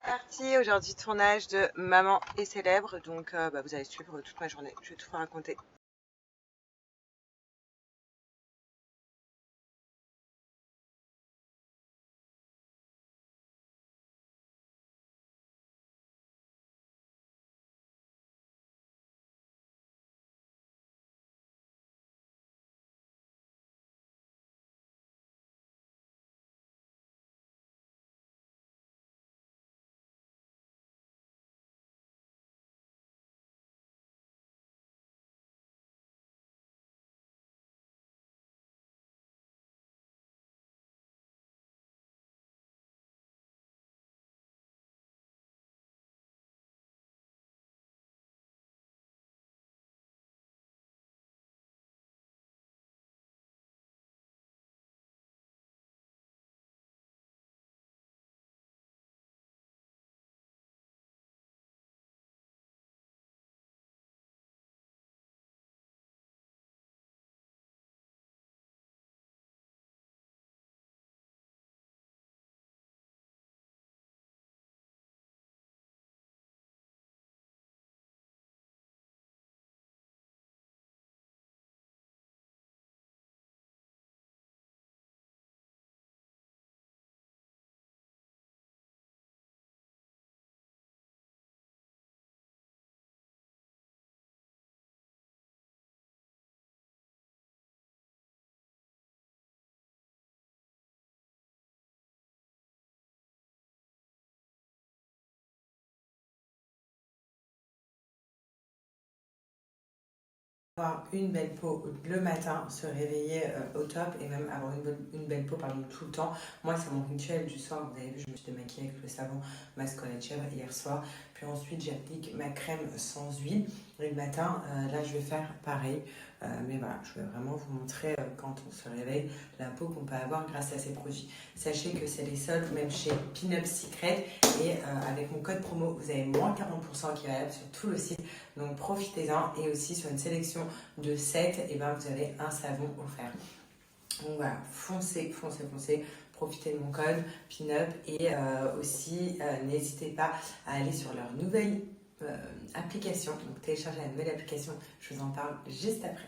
Parti aujourd'hui, tournage de Maman est célèbre, donc vous allez suivre toute ma journée, je vais tout vous raconter. Avoir une belle peau le matin, se réveiller au top et même avoir une belle peau tout le temps. Moi, c'est mon rituel du soir. Vous avez vu, je me suis démaquillée avec le savon masque à la chèvre hier soir. Puis ensuite, j'applique ma crème sans huile. Et le matin, là, je vais faire pareil. Mais voilà, je vais vraiment vous montrer quand on se réveille la peau qu'on peut avoir grâce à ces produits. Sachez que c'est les soldes même chez Pin Up Secret et avec mon code promo, vous avez moins 40% qui est valable sur tout le site. Donc profitez-en et aussi sur une sélection de 7, et ben, vous avez un savon offert. Donc voilà, foncez. Profitez de mon code PINUP et aussi n'hésitez pas à aller sur leur nouvelle application. Donc téléchargez la nouvelle application, je vous en parle juste après.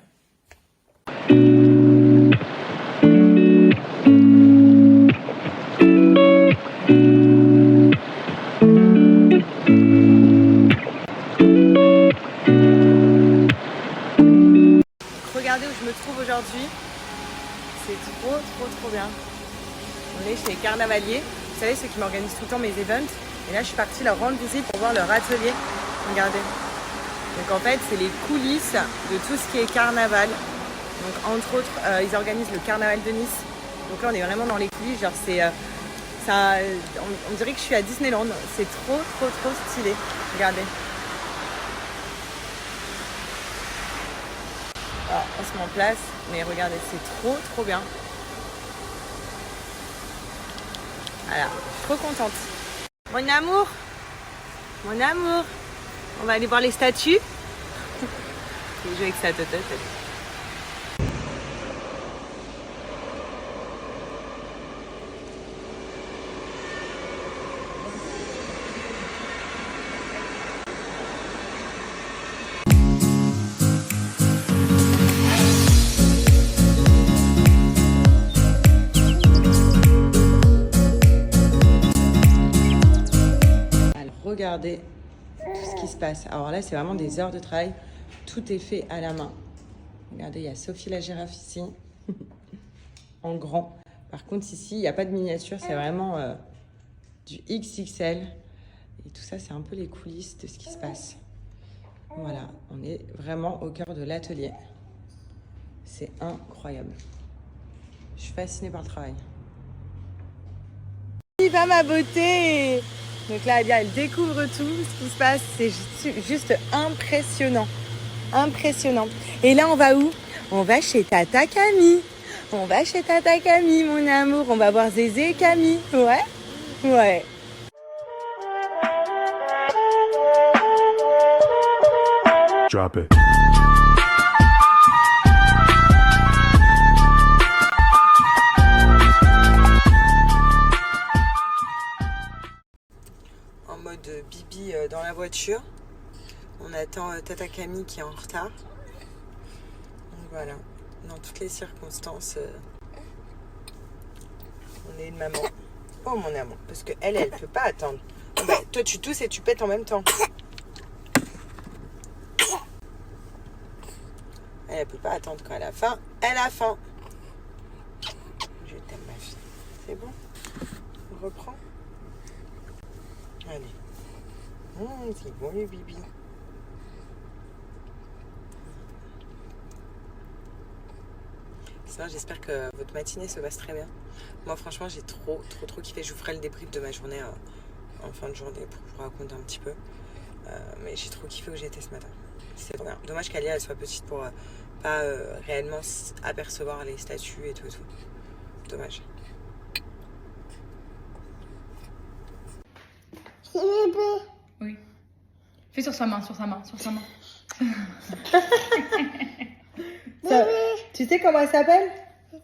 Regardez où je me trouve aujourd'hui, c'est trop bien. On est chez les Carnavaliers, vous savez ceux qui m'organisent tout le temps mes events. Et là je suis partie leur rendre visite pour voir leur atelier. Regardez. Donc en fait c'est les coulisses de tout ce qui est carnaval. Donc entre autres ils organisent le carnaval de Nice. Donc là on est vraiment dans les coulisses, genre c'est ça, on dirait que je suis à Disneyland. C'est trop stylé. Regardez. Alors, on se met en place, mais regardez, c'est trop bien. Voilà, trop contente. Mon amour, on va aller voir les statues. Je vais jouer avec sa tête. Regardez tout ce qui se passe. Alors là, c'est vraiment des heures de travail. Tout est fait à la main. Regardez, il y a Sophie la girafe ici, en grand. Par contre, ici, il n'y a pas de miniature. C'est vraiment du XXL. Et tout ça, c'est un peu les coulisses de ce qui se passe. Voilà, on est vraiment au cœur de l'atelier. C'est incroyable. Je suis fascinée par le travail. Il va ma beauté! Donc là, elle découvre tout ce qui se passe. C'est juste impressionnant. Et là, on va où? On va chez Tata Camille. Mon amour. On va voir Zézé et Camille. Ouais. Drop it. en mode bibi dans la voiture. On attend Tata Camille qui est en retard. Donc voilà, dans toutes les circonstances, on est une maman. Oh mon amour, parce qu'elle, elle peut pas attendre. Oh, bah, toi tu tousses et tu pètes en même temps. Elle peut pas attendre quand elle a faim. Elle a faim. Je t'aime ma fille. C'est bon? On reprend? Allez. C'est bon le bibi. Sinon, j'espère que votre matinée se passe très bien. Moi, franchement, j'ai trop kiffé. Je vous ferai le débrief de ma journée en fin de journée pour vous raconter un petit peu. Mais j'ai trop kiffé où j'ai été ce matin. C'est trop bien. Dommage qu'Alia elle soit petite pour pas réellement apercevoir les statues et tout. Dommage. Oui. Fais sur sa main. Tu sais comment elle s'appelle? Elle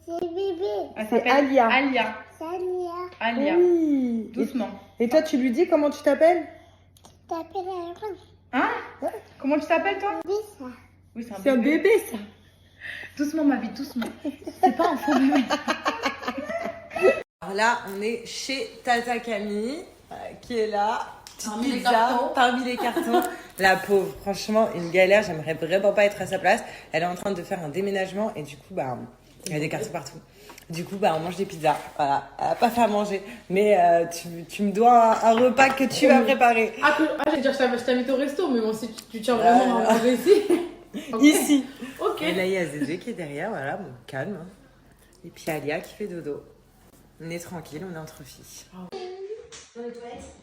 C'est s'appelle Alia. Alia. Oui. Doucement. Et toi, tu lui dis comment tu t'appelles? Hein? Comment tu t'appelles toi? Oui, C'est un bébé, ça. Doucement ma vie, doucement. C'est pas un faux bébé. Alors là, on est chez Tata Camille qui est là. Parmi les cartons. Parmi les cartons. La pauvre, franchement, une galère. J'aimerais vraiment pas être à sa place. Elle est en train de faire un déménagement et du coup, bah, il y a des cartons partout. Du coup, bah, on mange des pizzas. Voilà, elle a pas fait à manger. Mais tu me dois un repas que tu vas préparer. J'allais dire, je t'invite au resto, mais bon, si tu tiens vraiment à manger ici. Okay. Ici. Ok. Et là, il y a Zézé qui est derrière. Voilà, bon, calme. Et puis Alia qui fait dodo. On est tranquille, on est entre filles.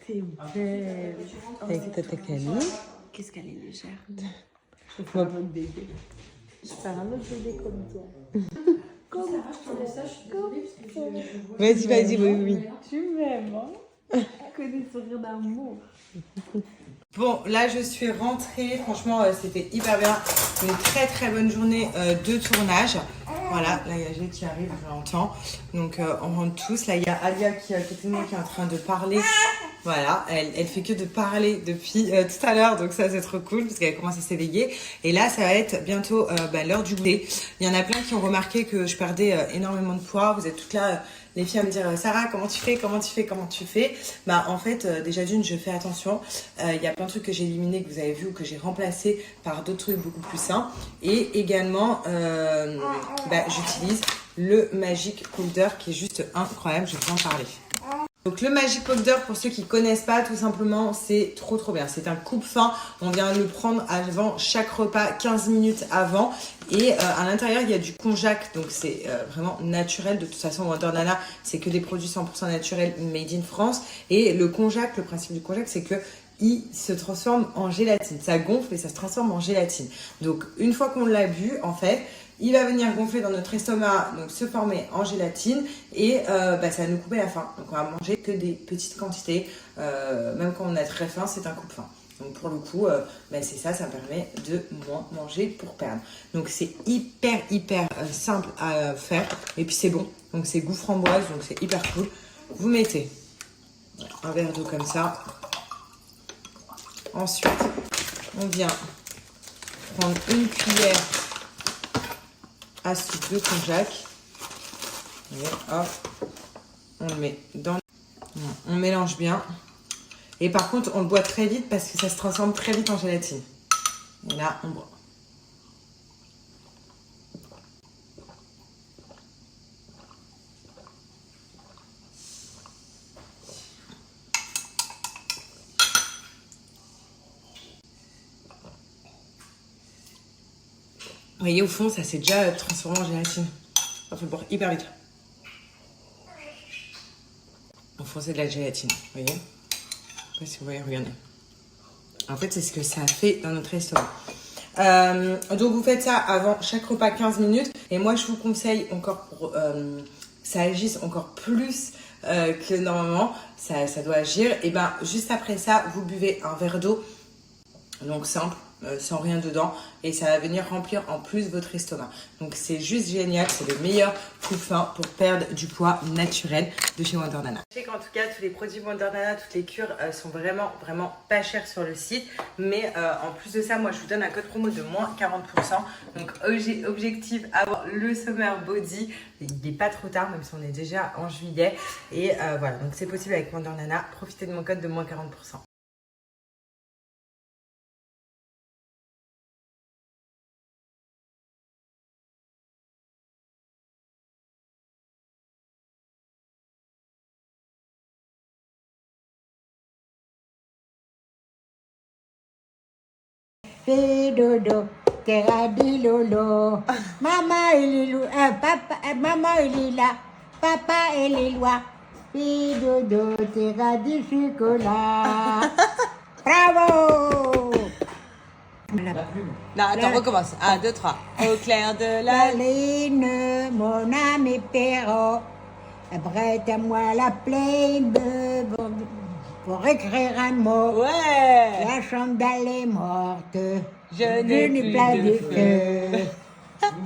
T'es belle. Avec Tata Camille. Qu'est-ce qu'elle est légère. Je fais un autre bébé. Je fais un autre bébé comme toi. Vas-y, oui. Tu m'aimes, hein? Que des sourires d'amour. Bon, là, je suis rentrée. Franchement, c'était hyper bien. Une très bonne journée de tournage. Voilà, là, il y a Gilles qui arrive, je l'entends. Donc, on rentre tous. Là, il y a Alia qui est à côté de moi qui est en train de parler. Voilà, elle fait que de parler depuis tout à l'heure. Donc, ça, c'est trop cool parce qu'elle commence à s'éveiller. Et là, ça va être bientôt l'heure du goûter. Il y en a plein qui ont remarqué que je perdais énormément de poids. Vous êtes toutes là... les filles à me dire Sarah, comment tu fais? Bah en fait déjà d'une, je fais attention. Il y a plein de trucs que j'ai éliminés, que vous avez vu, ou que j'ai remplacés par d'autres trucs beaucoup plus sains. Et également j'utilise le Magic Powder qui est juste incroyable. Je vais vous en parler. Donc le Magic Powder, pour ceux qui connaissent pas, tout simplement, c'est trop bien. C'est un coupe-faim. On vient le prendre avant chaque repas, 15 minutes avant. Et à l'intérieur, il y a du konjac. Donc c'est vraiment naturel. De toute façon, Wonder Nana, c'est que des produits 100% naturels made in France. Et le konjac, le principe du konjac, c'est que il se transforme en gélatine. Ça gonfle et ça se transforme en gélatine. Donc une fois qu'on l'a bu, en fait, il va venir gonfler dans notre estomac, donc se former en gélatine et ça va nous couper la faim. Donc on va manger que des petites quantités, même quand on a très faim, c'est un coupe-faim. Donc pour le coup, c'est ça permet de moins manger pour perdre. Donc c'est hyper simple à faire et puis c'est bon. Donc c'est goût framboise, donc c'est hyper cool. Vous mettez un verre d'eau comme ça. Ensuite, on vient prendre une cuillère à soupe de konjac. Et hop, on le met dans... On mélange bien. Et par contre, on le boit très vite parce que ça se transforme très vite en gélatine. Et là, on boit. Vous voyez, au fond, ça s'est déjà transformé en gélatine. Il faut boire hyper vite. Au fond, c'est de la gélatine, vous voyez? Je sais pas si vous voyez, regardez. En fait, c'est ce que ça fait dans notre estomac. Donc, vous faites ça avant chaque repas 15 minutes. Et moi, je vous conseille encore pour que ça agisse encore plus que normalement, ça doit agir. Et juste après ça, vous buvez un verre d'eau. Donc, simple. sans rien dedans et ça va venir remplir en plus votre estomac. Donc c'est juste génial, c'est le meilleur coupe-faim pour perdre du poids naturel de chez Wonder Nana. Je sais qu'en tout cas tous les produits Wonder Nana, toutes les cures sont vraiment pas chers sur le site, mais en plus de ça, moi je vous donne un code promo de moins 40%. Donc objectif avoir le Summer Body, il n'est pas trop tard même si on est déjà en juillet et voilà, donc c'est possible avec Wonder Nana. Profitez de mon code de moins 40%. Fais dodo, t'as dit lolo. Maman, il est loin. Papa, maman, il est là. Papa, il est loin. Fais dodo, t'as dit chocolat. Bravo! Non, attends, recommence. 1, 2, 3. Au clair de la La lune, mon ami Perrault, prête-moi la plaine pour écrire un mot. Ouais. La chandelle est morte, Je n'ai plus pas de de feu.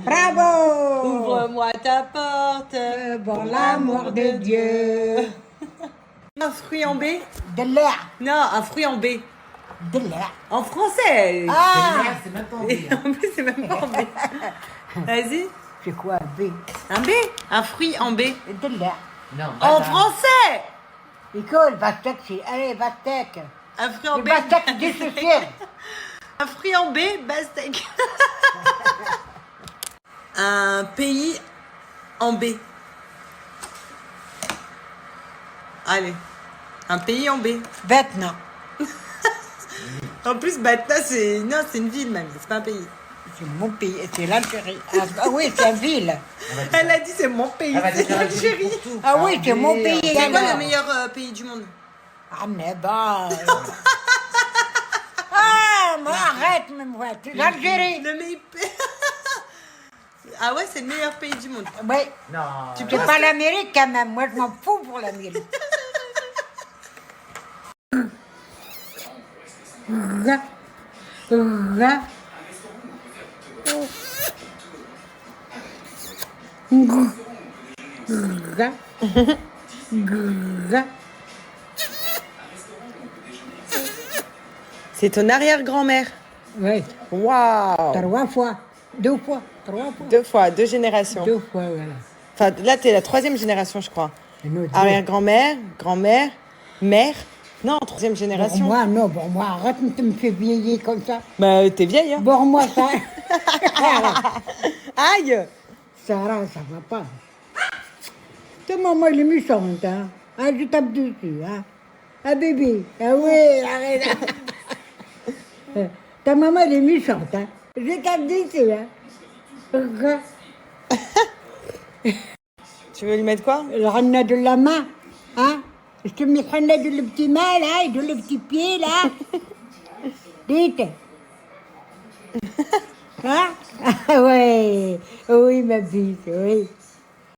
Bravo! Ouvre-moi ta porte. Pour l'amour de Dieu. Un fruit en B? De l'air, Non, un fruit en B. de l'air. En français. Ah! C'est même pas Et en plus, c'est même pas en B. Vas-y. C'est quoi, B? Un B? Un fruit en B. De l'air. En français. Écoute, Bastek, c'est... Allez, Bastek. Un fruit en Le B. Bastek dissocié. Un fruit en B, Bastek. Un pays en B. Allez. Un pays en B. Maintenant. En plus, Batna, c'est... Non, c'est une ville même, c'est pas un pays. C'est mon pays, c'est l'Algérie. Ah oui, c'est la ville. Elle a dit c'est mon pays, c'est l'Algérie. Ah oui, c'est mon pays C'est quoi également. le meilleur pays du monde? Ah, mais bon. Ah, mais arrête, mais moi, c'est l'Algérie. Le meilleur pays... Ah ouais, c'est le meilleur pays du monde. Oui. Non. Tu peux pas l'Amérique quand même. Moi, je m'en fous pour l'Amérique. C'est ton arrière-grand-mère. Oui, Waouh. 3 fois. 2 fois. 3 fois. 2 fois, 2 générations. 2 fois, voilà. Enfin, là, t'es la 3e génération, je crois. Et nous, deux. Arrière-grand-mère, grand-mère, mère. Non, 3e Pour génération. moi, non, pour moi, arrête, tu me fais vieillir comme ça. Bah, t'es vieille, hein. Pour moi, ça. Aïe. Sarah, ça va pas. Ta maman, elle est méchante, hein. Ah, je tape dessus, hein. Ah, bébé. Ah oui, arrête. Ta maman, elle est méchante, hein. Je tape dessus, hein. Tu veux lui mettre quoi? Le rana de la main, hein. Je te mets rana de le petit main, là, et de le petit pied, là. Dites. Hein? Ah ouais. Oui, ma fille, oui.